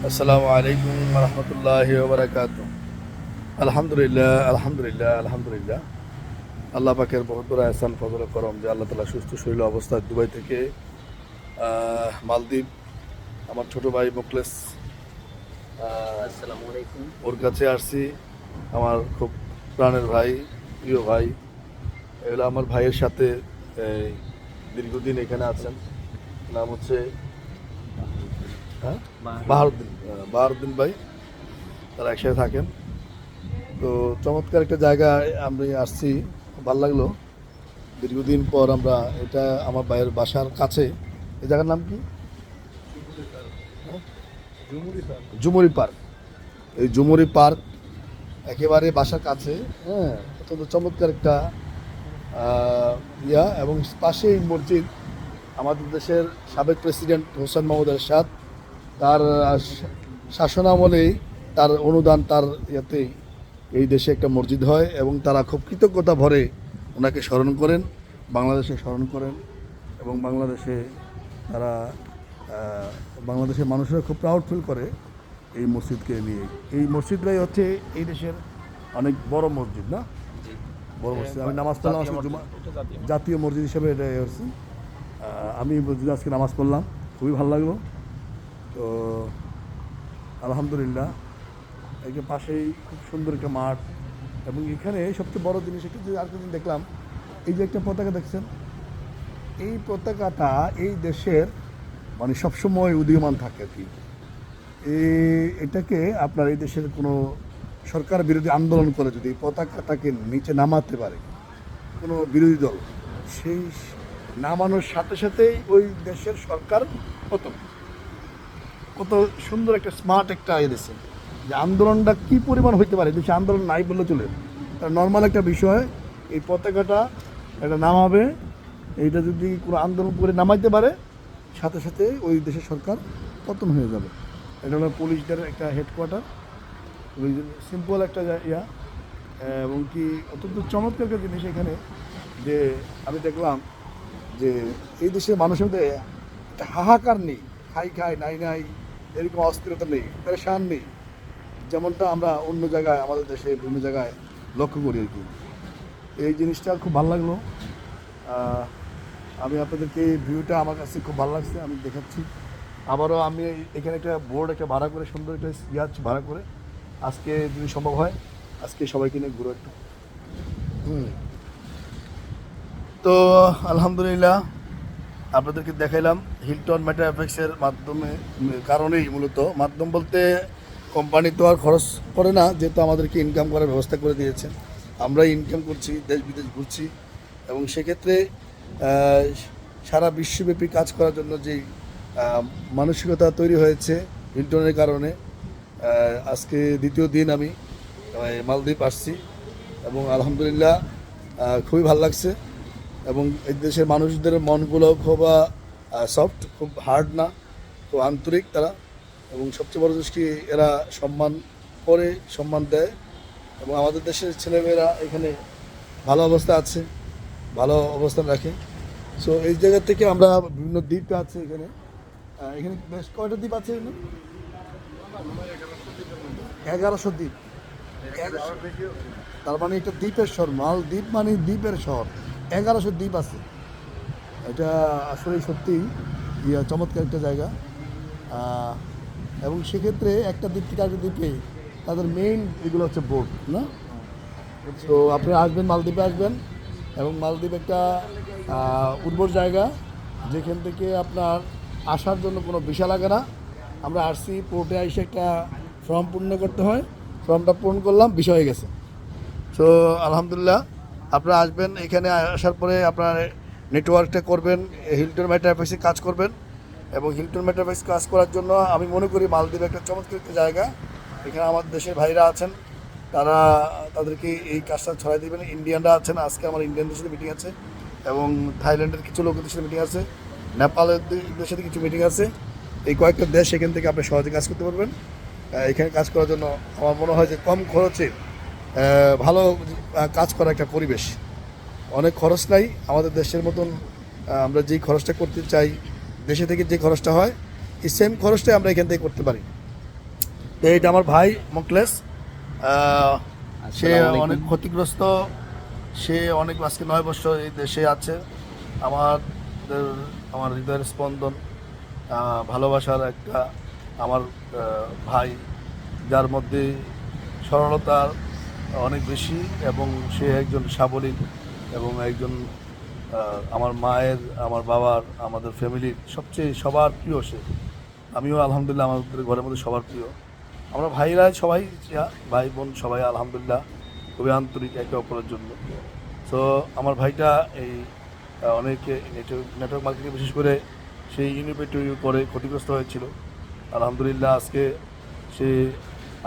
আসসালামু আলাইকুম রহমতুল্লাহ বারাকাত। আলহামদুলিল্লাহ আলহামদুলিল্লাহ আলহামদুলিল্লাহ। আল্লাহ পাকের বহুত বড় এহসান ফজল করম যে আল্লাহ তালা সুস্থ শরীর অবস্থায় দুবাই থেকে মালদ্বীপ আমার ছোট ভাই মুখলেস আসসালামু আলাইকুম। ওর কাছে আসছি। আমার খুব প্রাণের ভাই, প্রিয় ভাই। এগুলো আমার ভাইয়ের সাথে এই, দীর্ঘদিন এখানে আছেন। নাম হচ্ছে হ্যাঁ বাহারুদ্দিন। বাহারুদ্দিন ভাই, তারা একসাথে থাকেন। তো চমৎকার একটা জায়গায় আমি আসছি, খুব ভালো লাগলো। দীর্ঘদিন পর আমরা, এটা আমার ভাইয়ের বাসার কাছে। এই জায়গার নাম কি? ঝুমুরি পার্ক। এই ঝুমুরি পার্ক একেবারে বাসার কাছে। হ্যাঁ, অত্যন্ত চমৎকার একটা এবং পাশেই মসজিদ। আমাদের দেশের সাবেক প্রেসিডেন্ট হোসেন মোহাম্মদ এরশাদ, তার শাসনামলেই, তার অনুদান, তার ইয়াতেই এই দেশে একটা মসজিদ হয় এবং তারা খুব কৃতজ্ঞতা ভরে ওনাকে স্মরণ করেন, বাংলাদেশে স্মরণ করেন। এবং বাংলাদেশে তারা বাংলাদেশের মানুষরা খুব প্রাউড ফিল করে এই মসজিদকে নিয়ে। এই মসজিদটাই হচ্ছে এই দেশের অনেক বড় মসজিদ, না? বড় মসজিদ। আমি নামাজ পড়লাম জাতীয় মসজিদ হিসেবে এটা হচ্ছে। আমি মসজিদে আজকে নামাজ পড়লাম, খুবই ভালো লাগলো। তো আলহামদুলিল্লাহ, এর পাশেই খুব সুন্দর একটা মাঠ। এবং এখানে সবচেয়ে বড় জিনিস একটা যে আরেকটা দিন দেখলাম, এই যে একটা পতাকা দেখছেন, এই পতাকাটা এই দেশের মানে সবসময় উদীয়মান থাকে আর কি। এটাকে আপনার এই দেশের কোনো সরকার বিরোধী আন্দোলন করে যদি এই পতাকাটাকে নিচে নামাতে পারে কোনো বিরোধী দল, সেই নামানোর সাথে সাথেই ওই দেশের সরকার কত কত সুন্দর একটা স্মার্ট একটা দেশে যে আন্দোলনটা কী পরিমাণ হইতে পারে। দেশে আন্দোলন নাই বললে চলে, তার নর্মাল একটা বিষয়। এই পতাকাটা এটা নামাবে, এইটা যদি কোনো আন্দোলন করে নামাইতে পারে, সাথে সাথে ওই দেশের সরকার পতন হয়ে যাবে। এটা হলো পুলিশদের একটা হেডকোয়ার্টার, ওই সিম্পল একটা ইয়া। এবং কি অত্যন্ত চমৎকার একটা জিনিস এখানে যে আমি দেখলাম যে এই দেশের মানুষের মধ্যে একটা হাহাকার নেই, খাই খাই নাই নাই এরকম অস্থিরতা নেই, পেরেশান নেই, যেমনটা আমরা অন্য জায়গায় আমাদের দেশে বিভিন্ন জায়গায় লক্ষ্য করি আর কি। এই জিনিসটা খুব ভালো লাগলো। আমি আপনাদেরকে এই ভিউটা আমার কাছে খুব ভালো লাগছে, আমি দেখাচ্ছি। আবারও আমি এখানে একটা বোর্ড একটা ভাড়া করে, সুন্দর একটা ভাড়া করে আজকে যদি সম্ভব হয় আজকে সবাইকে নিয়ে ঘুরো একটু। তো আলহামদুলিল্লাহ আপনাদেরকে দেখাইলাম হিলটন মেটা এফেক্সের মাধ্যমে, কারণেই মূলত। মাধ্যম বলতে কোম্পানি তো আর খরচ করে না, যেহেতু আমাদেরকে ইনকাম করার ব্যবস্থা করে দিয়েছে, আমরাই ইনকাম করছি, দেশ বিদেশ ঘুরছি। এবং সেক্ষেত্রে সারা বিশ্বব্যাপী কাজ করার জন্য যেই মানসিকতা তৈরি হয়েছে হিলটনের কারণে, আজকে দ্বিতীয় দিন আমি মালদ্বীপ আসছি এবং আলহামদুলিল্লাহ খুবই ভালো লাগছে। এবং এই দেশের মানুষদের মনগুলো খুব সফট, খুব হার্ড না, খুব আন্তরিক তারা। এবং সবচেয়ে বড় জিনিস কি, এরা সম্মান করে, সম্মান দেয়। এবং আমাদের দেশের ছেলেমেয়েরা এখানে ভালো অবস্থা আছে, ভালো অবস্থান রাখে। সো এই জায়গা থেকে আমরা বিভিন্ন দ্বীপ আছে এখানে। এখানে বেশ কয়টা দ্বীপ আছে এখানে? 1100 দ্বীপ। তার মানে এটা দ্বীপের শহর, মালদ্বীপ মানে দ্বীপের শহর। 1100 দ্বীপ আছে। এটা আসলে সত্যিই চমৎকার একটা জায়গা। এবং সেক্ষেত্রে একটা দ্বীপ থেকে আরেকটা দ্বীপে তাদের মেইন এগুলো হচ্ছে বোট, না? তো আপনি আসবেন, মালদ্বীপে আসবেন। এবং মালদ্বীপ একটা উর্বর জায়গা, যেখান থেকে আপনার আসার জন্য কোনো ভিসা লাগে না। আমরা আসছি, পোর্টে এসে একটা ফর্ম পূর্ণ করতে হয়, ফর্মটা পূরণ করলাম, ভিসা হয়ে গেছে। সো আলহামদুলিল্লাহ আপনারা আসবেন, এখানে আসার পরে আপনার নেটওয়ার্কটা করবেন, হিলটন মেটা এফেক্সে কাজ করবেন। এবং হিলটন মেটা এফেক্স কাজ করার জন্য আমি মনে করি মালদ্বীপ একটা চমৎকার একটা জায়গা। এখানে আমার দেশের ভাইরা আছেন, তারা তাদেরকে এই কাজটা ছড়াই দেবেন। ইন্ডিয়ানরা আছেন, আজকে আমার ইন্ডিয়ানদের সাথে মিটিং আছে। এবং থাইল্যান্ডের কিছু লোকদের সাথে মিটিং আছে, নেপালের সাথে কিছু মিটিং আছে। এই কয়েকটা দেশ এখান থেকে আপনি সহজে কাজ করতে পারবেন। এখানে কাজ করার জন্য আমার মনে হয় যে কম খরচে ভালো কাজ করা একটা পরিবেশ। অনেক খরচ নাই আমাদের দেশের মতন। আমরা যেই খরচটা করতে চাই দেশে থেকে, যে খরচটা হয় এই সেম খরচটাই আমরা এখান থেকে করতে পারি। তো এটা আমার ভাই মোকলেস, সে আসসালামু আলাইকুম। অনেক ক্ষতিগ্রস্ত, সে অনেক আজকে 9 বছর এই দেশে আছে। আমার আমার হৃদয়ের স্পন্দন, ভালোবাসার একটা আমার ভাই, যার মধ্যে সরলতা অনেক বেশি এবং সে একজন সাবলীল এবং একজন আমার মায়ের, আমার বাবার, আমাদের ফ্যামিলির সবচেয়ে সবার প্রিয় সে। আমিও আলহামদুলিল্লাহ আমাদের ঘরের মধ্যে সবার প্রিয়। আমরা ভাইরা সবাই, ভাই বোন সবাই আলহামদুলিল্লাহ খুবই আন্তরিক একে অপরের জন্য। সো আমার ভাইটা এই অনেকে নেটওয়ার্ক মার্কেটিং বিশেষ করে সেই ইউনিপেটিভ করে ক্ষতিগ্রস্ত হয়েছিল। আলহামদুলিল্লাহ আজকে সে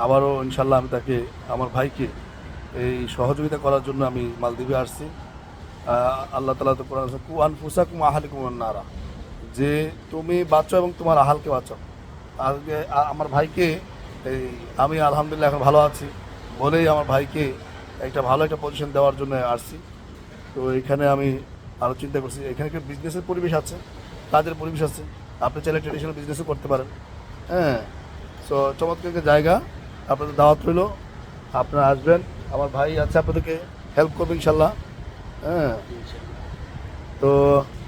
আবারও ইনশাল্লাহ আমি তাকে, আমার ভাইকে এই সহযোগিতা করার জন্য আমি মালদ্বীপে আসছি। আল্লাহ তালা তো কোরআন আছে, কুয়ান ফুসাকুম আহালিকুম নারা, যে তুমি বাঁচো এবং তোমার আহালকে বাঁচাও। আজকে আমার ভাইকে এই আমি আলহামদুলিল্লাহ এখন ভালো আছি বলেই আমার ভাইকে একটা ভালো একটা পজিশন দেওয়ার জন্য আসছি। তো এখানে আমি আরও চিন্তা করছি, এখানে একটা বিজনেসের পরিবেশ আছে, কাজের পরিবেশ আছে, আপনি চাইলে ট্রেডিশনাল বিজনেসও করতে পারেন। হ্যাঁ, সো চমৎকার একটা জায়গা, আপনাদের দাওয়াত রইল, আপনারা আসবেন, আমার ভাই আছে আপনাদেরকে হেল্প করবে ইনশাল্লাহ। হ্যাঁ, তো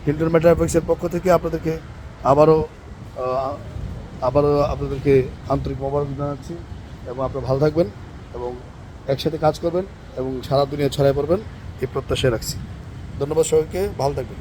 হিলটন ম্যাটার এফেক্সের পক্ষ থেকে আপনাদেরকে আবারও আপনাদেরকে আন্তরিক মোবারক জানাচ্ছি এবং আপনারা ভালো থাকবেন এবং একসাথে কাজ করবেন এবং সারা দুনিয়া ছড়াই পড়বেন এই প্রত্যাশায় রাখছি। ধন্যবাদ সবাইকে, ভালো থাকবেন।